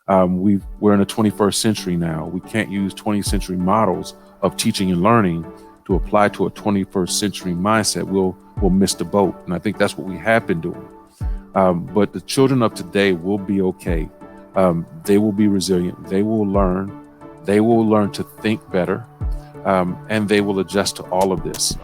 We're in the 21st century now. We can't use 20th century models of teaching and learning to apply to a 21st century mindset. We'll miss the boat. And I think that's what we have been doing. But the children of today will be okay. They will be resilient. They will learn. They will learn to think better. And they will adjust to all of this.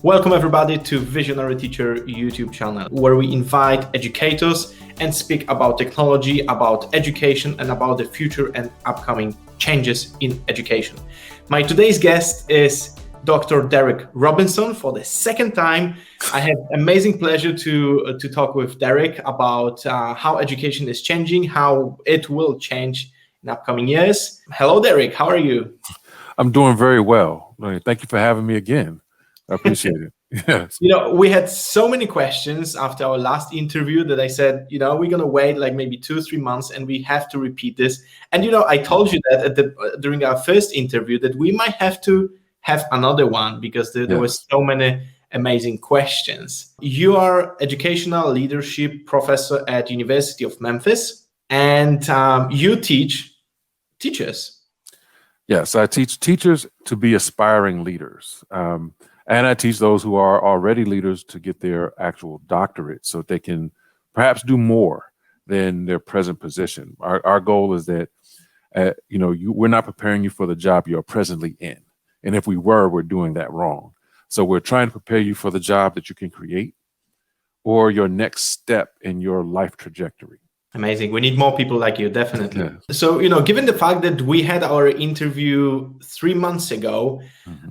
Welcome everybody to Visionary Teacher YouTube channel, where we invite educators and speak about technology, about education, and about the future and upcoming changes in education. My today's guest is Dr. Derrick Robinson. For the second time, I have amazing pleasure to talk with Derrick about how education is changing, how it will change in upcoming years. Hello, Derrick. How are you? I'm doing very well. Thank you for having me again. I appreciate it. Yes. We had so many questions after our last interview that I said, we're going to wait like maybe 2-3 months and we have to repeat this. And, I told you that during our first interview that we might have to have another one because there were so many amazing questions. You are educational leadership professor at University of Memphis, and you teach teachers. Yes, I teach teachers to be aspiring leaders. And I teach those who are already leaders to get their actual doctorate so they can perhaps do more than their present position. Our goal is that, we're not preparing you for the job you're presently in. And if we were, we're doing that wrong. So we're trying to prepare you for the job that you can create or your next step in your life trajectory. Amazing. We need more people like you, definitely. Yeah. So, given the fact that we had our interview 3 months ago,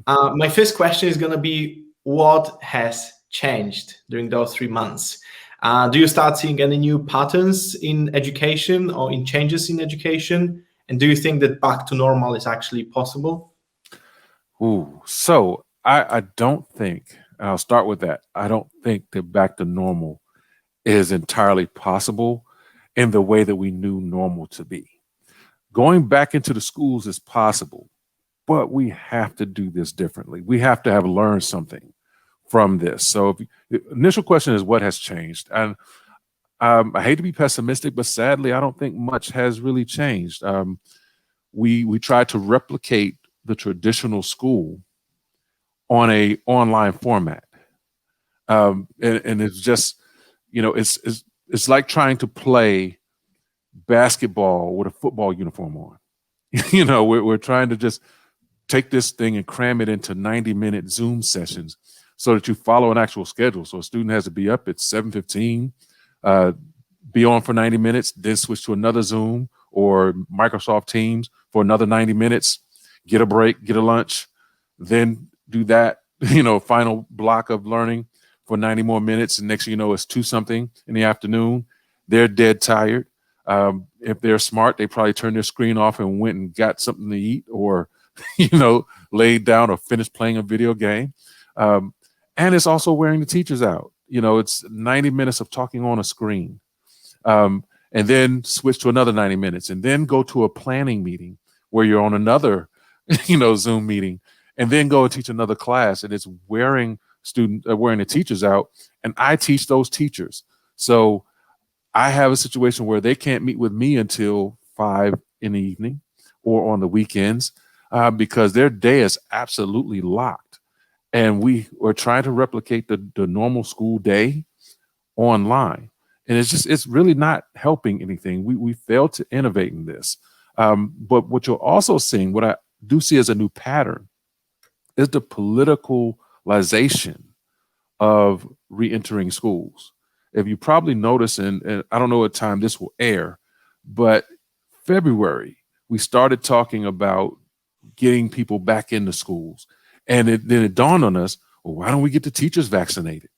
my first question is going to be, what has changed during those 3 months? Do you start seeing any new patterns in education or in changes in education? And do you think that back to normal is actually possible? So I don't think, and I'll start with that, I don't think that back to normal is entirely possible in the way that we knew normal to be. Going back into the schools is possible, but we have to do this differently. We have to have learned something from this. So the initial question is, what has changed? And I hate to be pessimistic, but sadly, I don't think much has really changed. We tried to replicate the traditional school on a online format. And it's just, it's like trying to play basketball with a football uniform on. We're trying to just take this thing and cram it into 90-minute Zoom sessions so that you follow an actual schedule. So a student has to be up at 7:15, be on for 90 minutes, then switch to another Zoom or Microsoft Teams for another 90 minutes, get a break, get a lunch, then do that, final block of learning for 90 more minutes. And next thing you know, it's 2-something in the afternoon. They're dead tired. If they're smart, they probably turned their screen off and went and got something to eat or, laid down or finished playing a video game. And it's also wearing the teachers out. It's 90 minutes of talking on a screen, and then switch to another 90 minutes and then go to a planning meeting where you're on another, Zoom meeting, and then go and teach another class. And it's wearing the teachers out, and I teach those teachers. So I have a situation where they can't meet with me until 5 in the evening or on the weekends because their day is absolutely locked. And we are trying to replicate the normal school day online. And it's really not helping anything. We failed to innovate in this. But what you're also seeing, what I do see as a new pattern, is the politicalization of re-entering schools. If you probably notice, and I don't know what time this will air, but February, we started talking about getting people back into schools. And then it dawned on us, well, why don't we get the teachers vaccinated?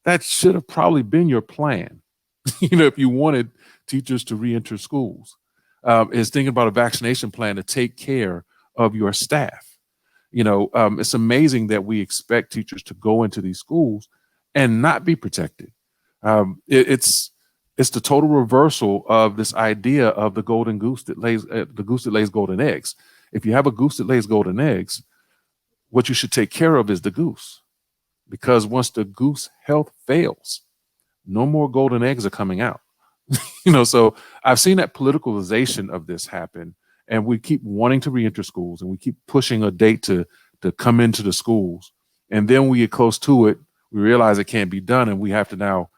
That should have probably been your plan, if you wanted teachers to re-enter schools, is thinking about a vaccination plan to take care of your staff. It's amazing that we expect teachers to go into these schools and not be protected. It's the total reversal of this idea of the golden goose that lays golden eggs. If you have a goose that lays golden eggs, what you should take care of is the goose. because once the goose health fails, no more golden eggs are coming out. So I've seen that politicalization of this happen, and we keep wanting to reenter schools, and we keep pushing a date to come into the schools. And then we get close to it, we realize it can't be done, and we have to now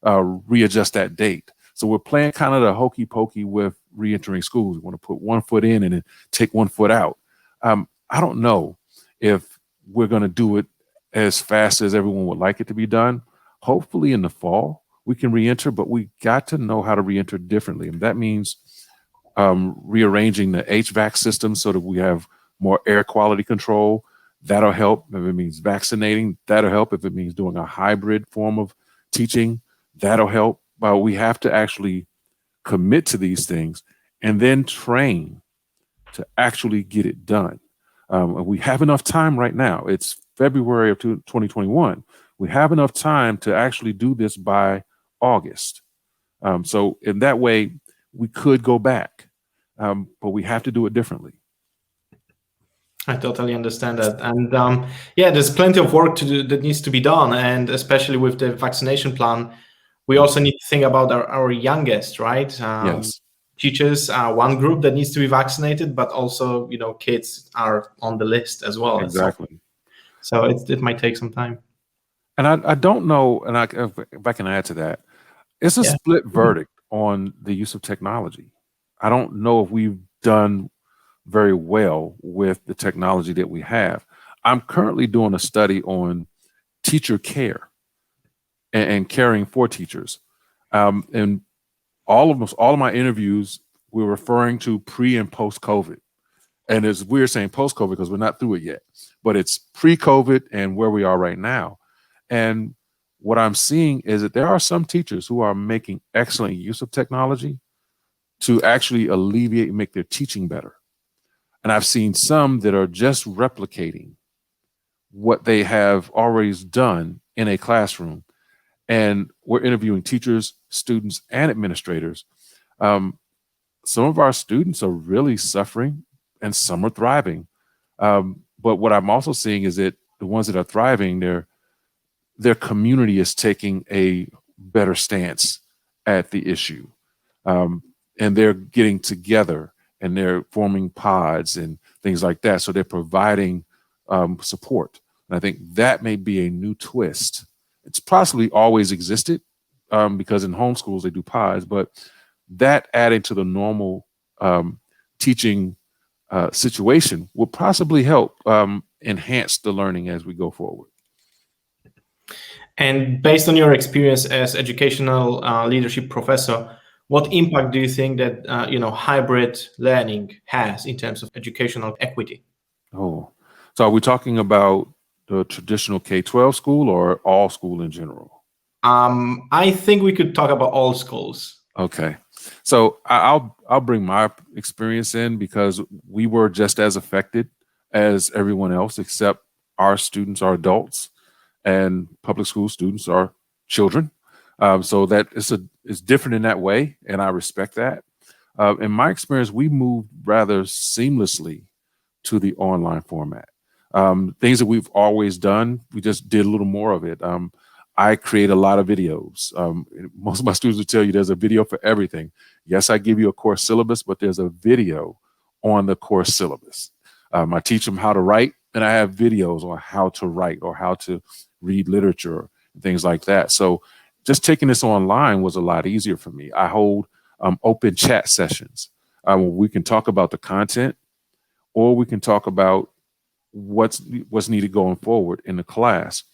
readjust that date. So we're playing kind of the hokey pokey with reentering schools. We want to put one foot in and then take one foot out. I don't know if we're going to do it as fast as everyone would like it to be done. Hopefully in the fall we can reenter, but we got to know how to reenter differently. And that means rearranging the HVAC system so that we have more air quality control. That'll help. If it means vaccinating, that'll help. If it means doing a hybrid form of teaching, that'll help. But we have to actually commit to these things and then train to actually get it done. We have enough time right now. It's February of 2021. We have enough time to actually do this by August. So in that way, we could go back, but we have to do it differently. I totally understand that. And yeah, there's plenty of work to do that needs to be done. And especially with the vaccination plan, we also need to think about our youngest, right? Yes. Teachers are one group that needs to be vaccinated, but also, kids are on the list as well. Exactly. So it might take some time. And I don't know, and if I can add to that, it's a split verdict on the use of technology. I don't know if we've done very well with the technology that we have. I'm currently doing a study on teacher care and caring for teachers. And almost all of my interviews, we're referring to pre and post COVID. And it's weird saying post COVID because we're not through it yet, but it's pre-COVID and where we are right now. And what I'm seeing is that there are some teachers who are making excellent use of technology to actually alleviate and make their teaching better. And I've seen some that are just replicating what they have already done in a classroom. And we're interviewing teachers, students, and administrators. Some of our students are really suffering and some are thriving. But what I'm also seeing is that the ones that are thriving, their community is taking a better stance at the issue. And they're getting together and they're forming pods and things like that. So they're providing support. And I think that may be a new twist. It's possibly always existed because in homeschools they do pods, but that added to the normal teaching situation will possibly help enhance the learning as we go forward. And based on your experience as educational leadership professor, what impact do you think that hybrid learning has in terms of educational equity? Oh, so are we talking about the traditional K-12 school or all school in general? I think we could talk about all schools. Okay, so I'll bring my experience in because we were just as affected as everyone else, except our students are adults and public school students are children. So that is different in that way, and I respect that. In my experience, we moved rather seamlessly to the online format. Things that we've always done, we just did a little more of it. I create a lot of videos. Most of my students will tell you there's a video for everything. Yes, I give you a course syllabus, but there's a video on the course syllabus. I teach them how to write, and I have videos on how to write or how to read literature and things like that. So just taking this online was a lot easier for me. I hold open chat sessions where we can talk about the content, or we can talk about what's needed going forward in the class.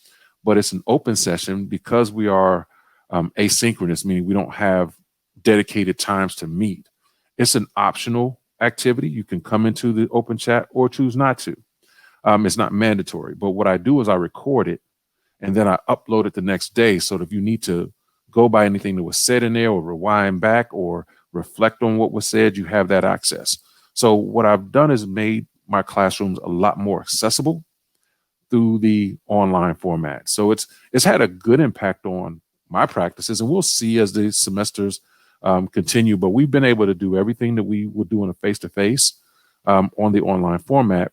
But it's an open session because we are asynchronous, meaning we don't have dedicated times to meet. It's an optional activity. You can come into the open chat or choose not to. It's not mandatory. But what I do is I record it and then I upload it the next day. So that if you need to go by anything that was said in there or rewind back or reflect on what was said, you have that access. So what I've done is made my classrooms a lot more accessible through the online format. So it's had a good impact on my practices, and we'll see as the semesters continue. But we've been able to do everything that we would do in a face-to-face on the online format,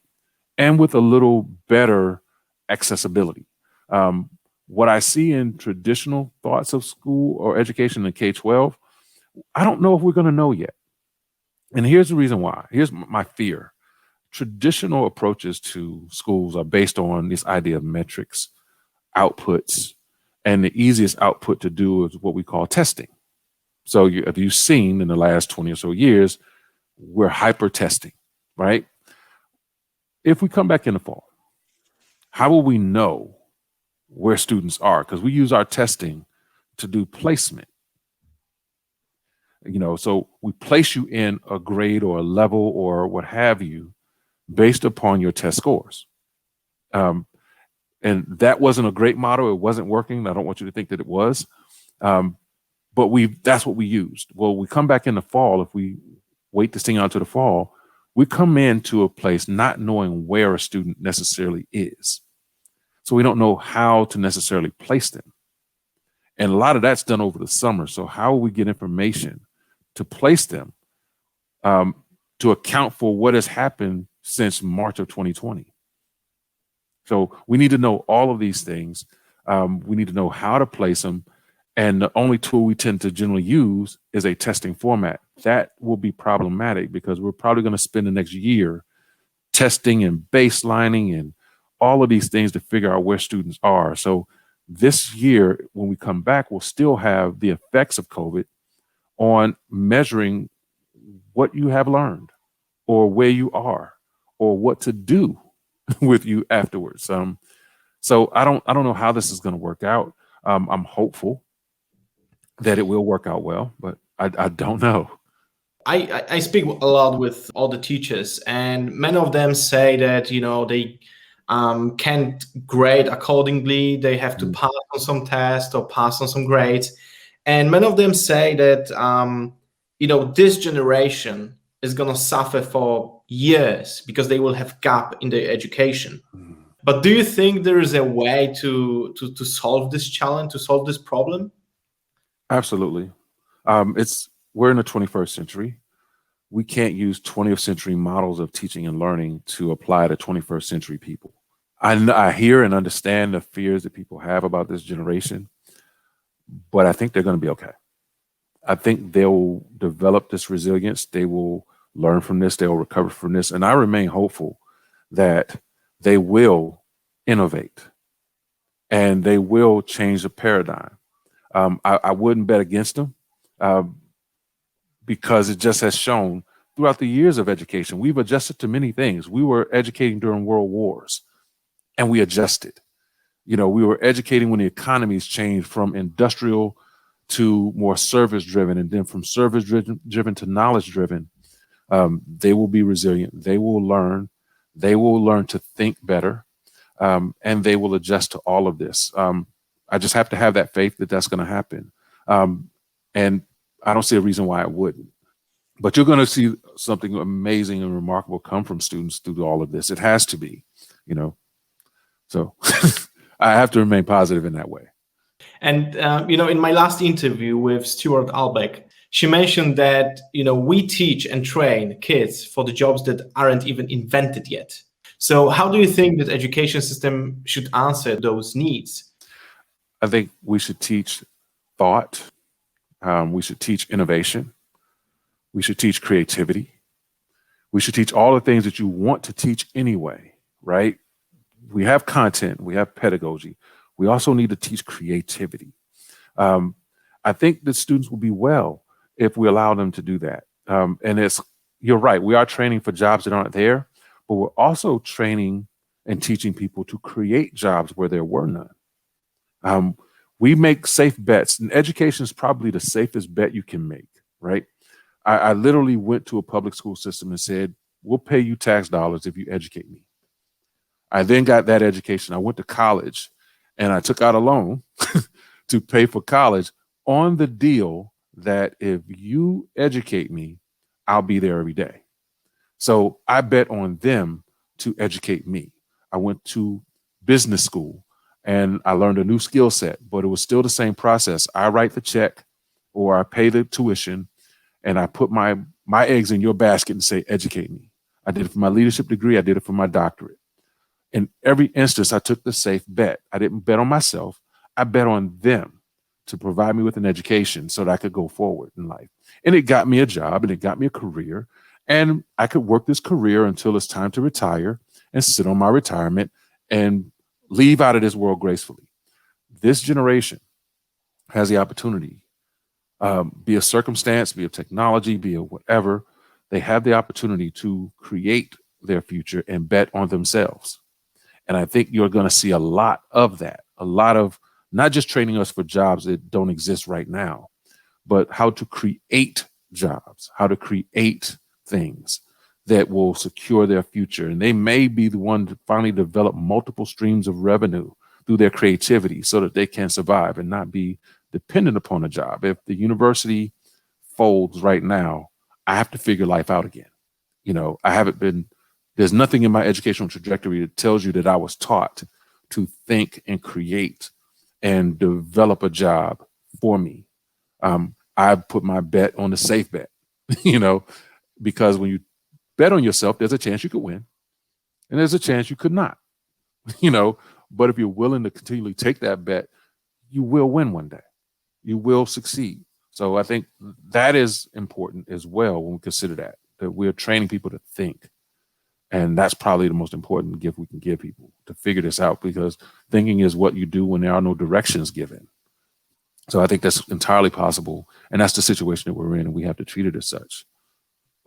and with a little better accessibility. What I see in traditional thoughts of school or education in K-12, I don't know if we're going to know yet. And here's the reason why. Here's my fear. Traditional approaches to schools are based on this idea of metrics, outputs, and the easiest output to do is what we call testing. So if you've seen in the last 20 or so years, we're hyper testing, right? If we come back in the fall, how will we know where students are? Because we use our testing to do placement. So we place you in a grade or a level or what have you based upon your test scores. And that wasn't a great model. It wasn't working. I don't want you to think that it was. But that's what we used. Well, we come back in the fall. If we wait to sing out to the fall, we come into a place not knowing where a student necessarily is. So we don't know how to necessarily place them. And a lot of that's done over the summer. So how will we get information to place them to account for what has happened since March of 2020? So we need to know all of these things. We need to know how to place them. And the only tool we tend to generally use is a testing format. That will be problematic because we're probably going to spend the next year testing and baselining and all of these things to figure out where students are. So this year, when we come back, we'll still have the effects of COVID on measuring what you have learned or where you are or what to do with you afterwards. So I don't know how this is going to work out. I'm hopeful that it will work out well, but I don't know. I speak a lot with all the teachers, and many of them say that they can't grade accordingly. They have to pass on some tests or pass on some grades, and many of them say that this generation is gonna suffer for years because they will have gap in their education. But do you think there is a way to solve this challenge, to solve this problem? Absolutely. We're in the 21st century. We can't use 20th century models of teaching and learning to apply to 21st century people. I hear and understand the fears that people have about this generation, but I think they're going to be okay. I think they'll develop this resilience. They will learn from this. They'll recover from this. And I remain hopeful that they will innovate and they will change the paradigm. I wouldn't bet against them because it just has shown throughout the years of education, we've adjusted to many things. We were educating during world wars and we adjusted. We were educating when the economies changed from industrial to more service driven, and then from service driven to knowledge driven. They will be resilient. They will learn. They will learn to think better, and they will adjust to all of this. I just have to have that faith that that's going to happen. And I don't see a reason why it wouldn't. But you're going to see something amazing and remarkable come from students through all of this. It has to be, So I have to remain positive in that way. And, in my last interview with Stuart Albec, she mentioned that, we teach and train kids for the jobs that aren't even invented yet. So how do you think that education system should answer those needs? I think we should teach thought. We should teach innovation. We should teach creativity. We should teach all the things that you want to teach anyway, right? We have content. We have pedagogy. We also need to teach creativity. I think that students will be well if we allow them to do that. And you're right. We are training for jobs that aren't there, but we're also training and teaching people to create jobs where there were none. We make safe bets, and education is probably the safest bet you can make, right? I literally went to a public school system and said, we'll pay you tax dollars if you educate me. I then got that education. I went to college and I took out a loan to pay for college on the deal that if you educate me, I'll be there every day. So I bet on them to educate me. I went to business school and I learned a new skill set, but it was still the same process. I write the check or I pay the tuition and I put my eggs in your basket and say, educate me. I did it for my leadership degree. I did it for my doctorate. In every instance, I took the safe bet. I didn't bet on myself. I bet on them to provide me with an education so that I could go forward in life. And it got me a job and it got me a career. And I could work this career until it's time to retire and sit on my retirement and leave out of this world gracefully. This generation has the opportunity, be a circumstance, be a technology, be a whatever. They have the opportunity to create their future and bet on themselves. And I think you're going to see a lot of that, a lot of not just training us for jobs that don't exist right now, but how to create jobs, how to create things that will secure their future. And they may be the one to finally develop multiple streams of revenue through their creativity so that they can survive and not be dependent upon a job. If the university folds right now, I have to figure life out again. There's nothing in my educational trajectory that tells you that I was taught to think and create and develop a job for me. I put my bet on the safe bet, because when you bet on yourself, there's a chance you could win and there's a chance you could not, but if you're willing to continually take that bet, you will win one day. You will succeed. So I think that is important as well when we consider that we're training people to think. And that's probably the most important gift we can give people, to figure this out, because thinking is what you do when there are no directions given. So I think that's entirely possible. And that's the situation that we're in, and we have to treat it as such.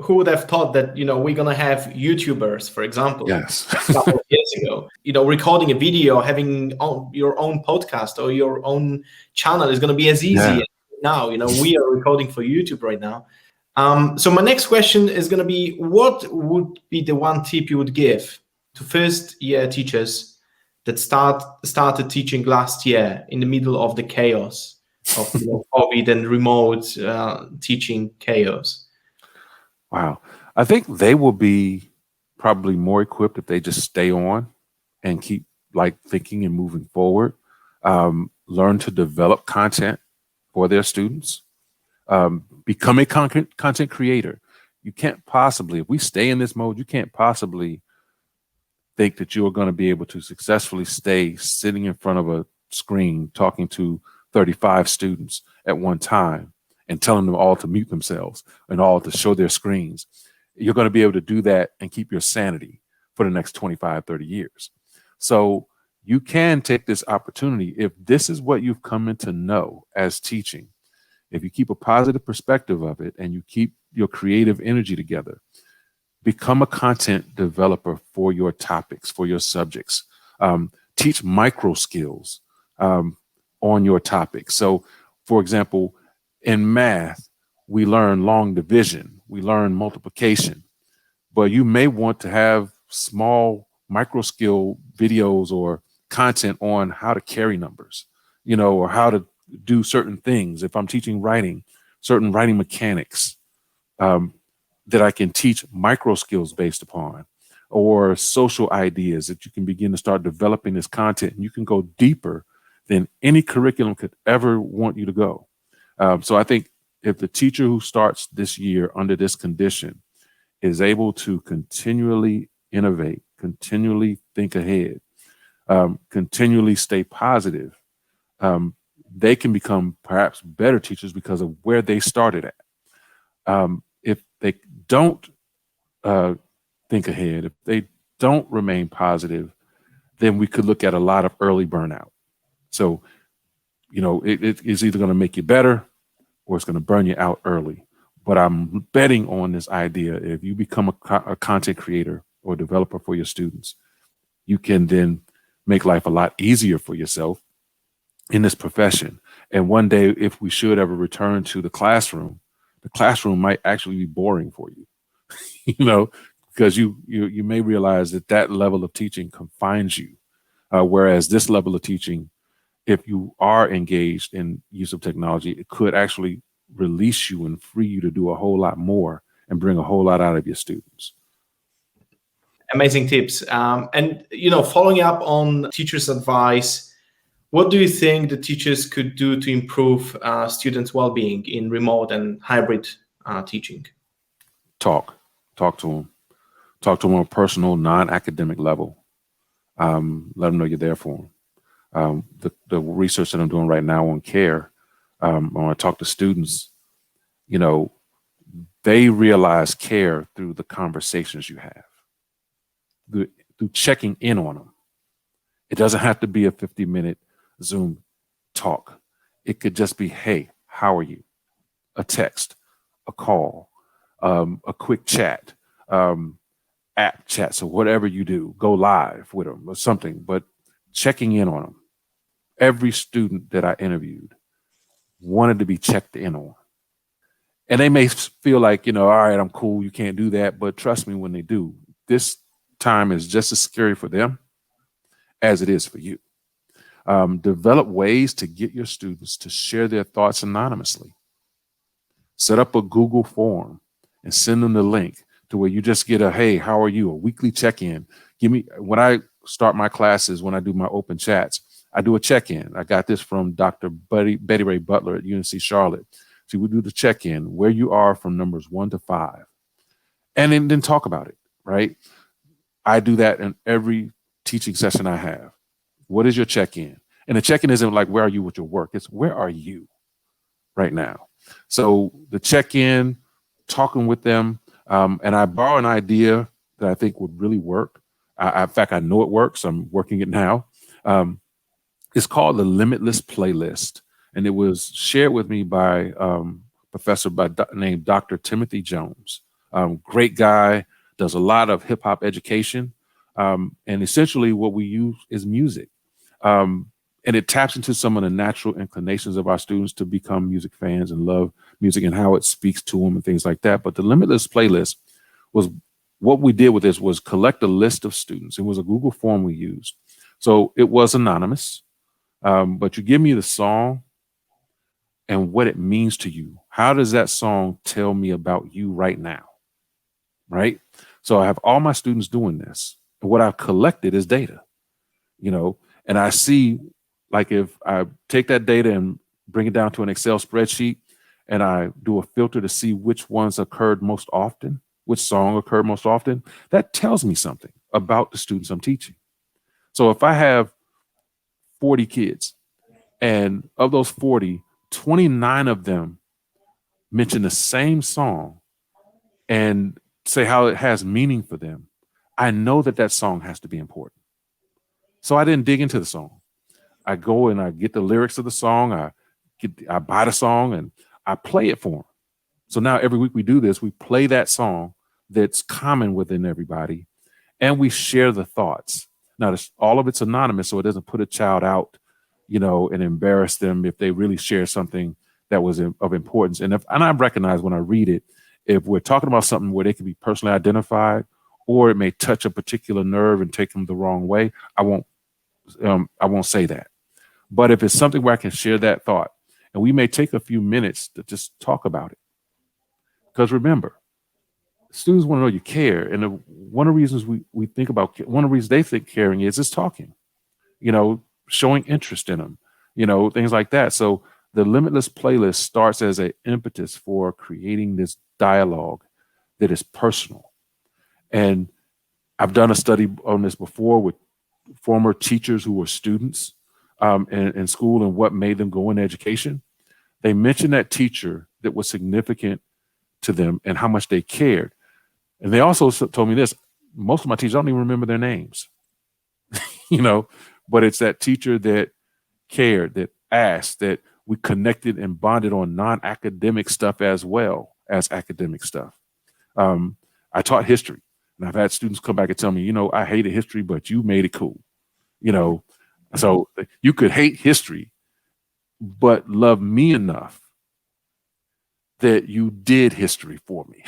Who would have thought that, we're going to have YouTubers, for example, yes, a couple of years ago, recording a video, having your own podcast or your own channel is going to be as easy as now. We are recording for YouTube right now. So my next question is going to be, what would be the one tip you would give to first year teachers that started teaching last year in the middle of the chaos of COVID and remote teaching chaos? Wow. I think they will be probably more equipped if they just stay on and keep thinking and moving forward, learn to develop content for their students. Become a content creator. You can't possibly, if we stay in this mode, you can't possibly think that you are going to be able to successfully stay sitting in front of a screen talking to 35 students at one time and telling them all to mute themselves and all to show their screens. You're going to be able to do that and keep your sanity for the next 25, 30 years. So you can take this opportunity, if this is what you've come in to know as teaching, if you keep a positive perspective of it and you keep your creative energy together, become a content developer for your topics, for your subjects. Teach micro skills on your topics. So, for example, in math, we learn long division, we learn multiplication, but you may want to have small micro skill videos or content on how to carry numbers, or how to do certain things. If I'm teaching writing, certain writing mechanics that I can teach micro skills based upon, or social ideas that you can begin to start developing this content, and you can go deeper than any curriculum could ever want you to go. So I think if the teacher who starts this year under this condition is able to continually innovate, continually think ahead, continually stay positive, they can become perhaps better teachers because of where they started at. If they don't think ahead, if they don't remain positive, then we could look at a lot of early burnout. So, it is either going to make you better or it's going to burn you out early. But I'm betting on this idea. If you become a content creator or developer for your students, you can then make life a lot easier for yourself in this profession. And one day, if we should ever return to the classroom might actually be boring for you, because you may realize that level of teaching confines you. Whereas this level of teaching, if you are engaged in use of technology, it could actually release you and free you to do a whole lot more and bring a whole lot out of your students. Amazing tips. And, following up on teachers' advice, what do you think the teachers could do to improve students' well-being in remote and hybrid teaching? Talk to them. Talk to them on a personal, non-academic level. Let them know you're there for them. The research that I'm doing right now on care, when I talk to students, you know, they realize care through the conversations you have, through, through checking in on them. It doesn't have to be a 50-minute Zoom talk. It could just be, hey, how are you? A text, a call, a quick chat, app chat. So whatever you do, go live with them or something, but checking in on them. Every student that I interviewed wanted to be checked in on. And they may feel like, all right, I'm cool, you can't do that. But trust me, when they do, this time is just as scary for them as it is for you. Develop ways to get your students to share their thoughts anonymously. Set up a Google form and send them the link to where you just get a, hey, how are you? A weekly check-in. When I start my classes, when I do my open chats, I do a check-in. I got this from Dr. Betty Ray Butler at UNC Charlotte. So we do the check-in, where you are from numbers 1 to 5, and then talk about it, right? I do that in every teaching session I have. What is your check-in? And the check-in isn't like, where are you with your work? It's, where are you right now? So the check-in, talking with them, and I borrow an idea that I think would really work. In fact, I know it works. I'm working it now. It's called the Limitless playlist. And it was shared with me by professor named Dr. Timothy Jones. Great guy, does a lot of hip hop education. And essentially what we use is music. And it taps into some of the natural inclinations of our students to become music fans and love music and how it speaks to them and things like that. But the Limitless playlist was, what we did with this was collect a list of students. It was a Google form we used. So it was anonymous, but you give me the song and what it means to you. How does that song tell me about you right now? Right? So I have all my students doing this. And what I've collected is data, and I see, like, if I take that data and bring it down to an Excel spreadsheet and I do a filter to see which ones occurred most often, which song occurred most often, that tells me something about the students I'm teaching. So if I have 40 kids and of those 40, 29 of them mention the same song and say how it has meaning for them, I know that song has to be important. So I didn't dig into the song. I go and I get the lyrics of the song. I buy the song and I play it for them. So now every week we do this. We play that song that's common within everybody, and we share the thoughts. Now, all of it's anonymous, so it doesn't put a child out, and embarrass them if they really share something that was of importance. And I recognize when I read it, if we're talking about something where they can be personally identified, or it may touch a particular nerve and take them the wrong way, I won't say that. But if it's something where I can share that thought, and we may take a few minutes to just talk about it, because remember, students want to know you care, and one of the reasons we think about, one of the reasons they think caring is talking, showing interest in them, things like that. So the Limitless playlist starts as an impetus for creating this dialogue that is personal. And I've done a study on this before with former teachers who were students in school and what made them go into education. They mentioned that teacher that was significant to them and how much they cared. And they also told me this: most of my teachers, I don't even remember their names, but it's that teacher that cared, that asked, that we connected and bonded on non-academic stuff as well as academic stuff. I taught history, and I've had students come back and tell me, I hated history, but you made it cool. So you could hate history, but love me enough that you did history for me,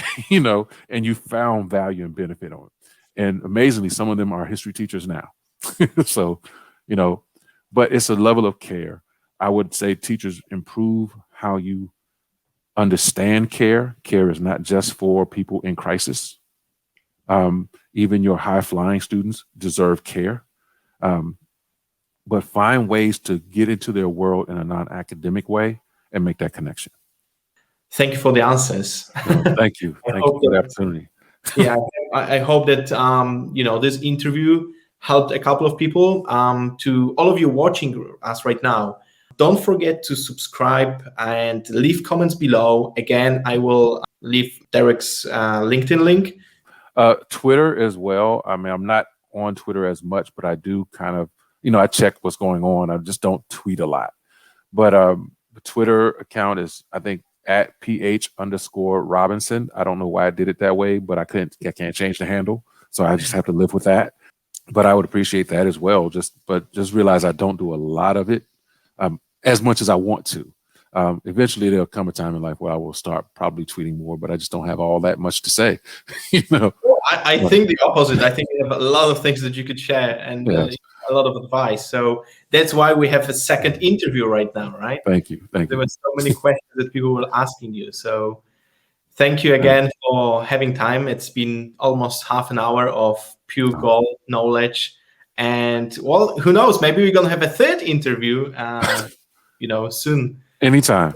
and you found value and benefit on it. And amazingly, some of them are history teachers now. So, but it's a level of care. I would say teachers improve how you understand care. Care is not just for people in crisis. Even your high flying students deserve care. But find ways to get into their world in a non-academic way and make that connection. Thank you for the answers. No, thank you. Thank you for the opportunity. Yeah, I hope that this interview helped a couple of people. To all of you watching us right now, don't forget to subscribe and leave comments below. Again, I will leave Derrick's LinkedIn link. Twitter as well. I mean, I'm not on Twitter as much, but I do kind of, I check what's going on. I just don't tweet a lot. But the Twitter account is, I think, at @PH_Robinson. I don't know why I did it that way, but I can't change the handle. So I just have to live with that. But I would appreciate that as well. Just realize I don't do a lot of it as much as I want to. Eventually there'll come a time in life where I will start probably tweeting more, but I just don't have all that much to say. I think the opposite. I think you have a lot of things that you could share and a lot of advice. So that's why we have a second interview right now, right? Thank you. There were so many questions that people were asking you. So thank you again for having time. It's been almost half an hour of pure gold knowledge. And well, who knows? Maybe we're going to have a third interview, soon. Anytime.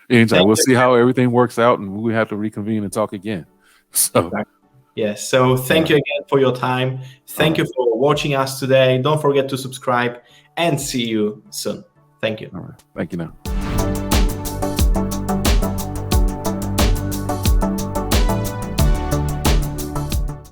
Anytime. We'll see how everything works out, and we have to reconvene and talk again. So. Exactly. Yes. So thank you again for your time. Thank you for watching us today. Don't forget to subscribe and see you soon. Thank you. All right. Thank you now.